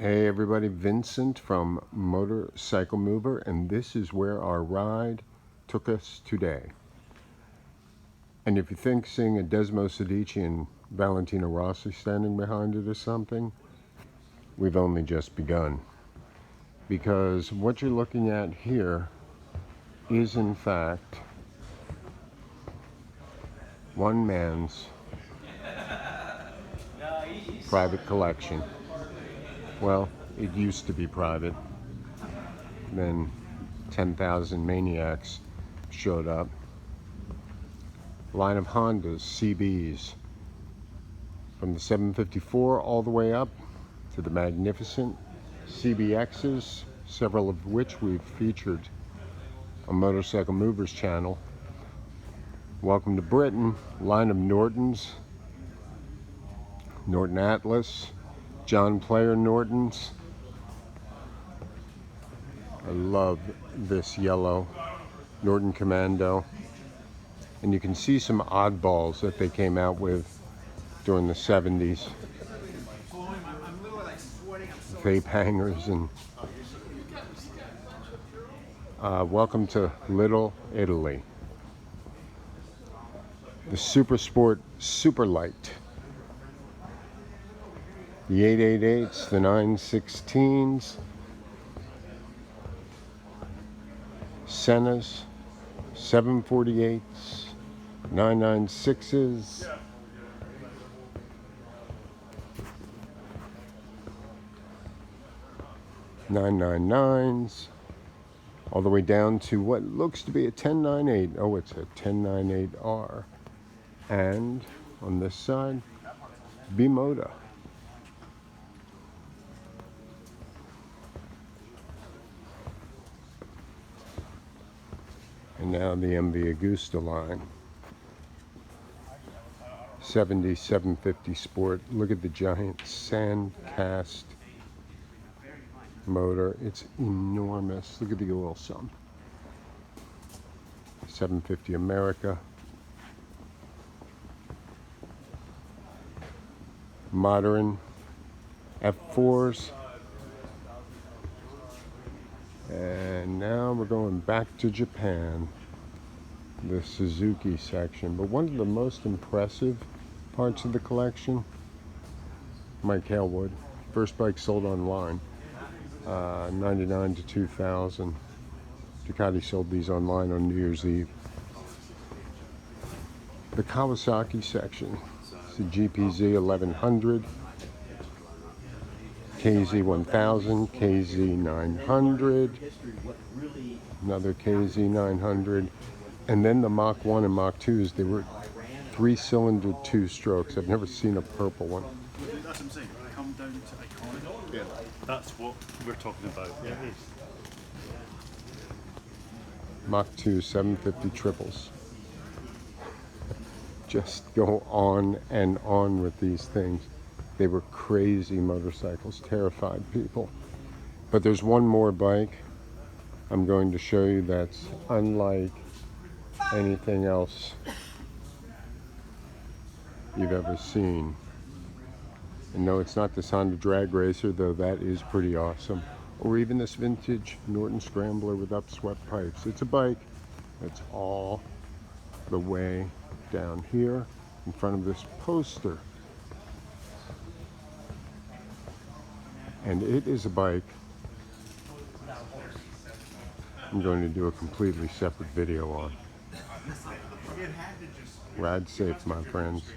Hey everybody, Vincent from Motorcycle Mover, and this is where our ride took us today. And if you think seeing a Desmos Adichie and Valentino Rossi standing behind it is something, we've only just begun. Because what you're looking at here is in fact one man's private collection. Well, it used to be private. Then 10,000 maniacs showed up. Line of Hondas, CBs, from the 754 all the way up to the magnificent CBXs, several of which we've featured on Motorcycle Movers channel. Welcome to Britain. Line of Nortons, Norton Atlas, John Player Nortons. I love this yellow Norton Commando. And you can see some oddballs that they came out with during the 70s. Vape hangers and welcome to Little Italy. The Super Sport Super Light. The 888s, the 916s, Sennas, 748s, 996s, (999s), all the way down to what looks to be a 1098. Oh, it's a 1098R. And on this side, Bimoda. And now the MV Agusta line. 750 Sport. Look at the giant sand cast motor. It's enormous. Look at the oil sump. 750 America. Modern F4s. And now we're going back to Japan, the Suzuki section. But one of the most impressive parts of the collection, Mike Halewood, first bike sold online, 99 to 2000. Ducati sold these online on New Year's Eve. The Kawasaki section, it's the GPZ 1100. KZ 1000, KZ 900, another KZ 900, and then the Mach 1 and Mach 2s, they were 3-cylinder 2-strokes. I've never seen a purple one. That's what I'm saying. Come down to iconic. Yeah. That's what we're talking about. Yeah. Mach 2 750 triples. Just go on and on with these things. They were crazy motorcycles, terrified people. But there's one more bike I'm going to show you that's unlike anything else you've ever seen. And no, it's not this Honda Drag Racer, though that is pretty awesome. Or even this vintage Norton Scrambler with upswept pipes. It's a bike that's all the way down here in front of this poster. And it is a bike I'm going to do a completely separate video on. Ride safe, my friends.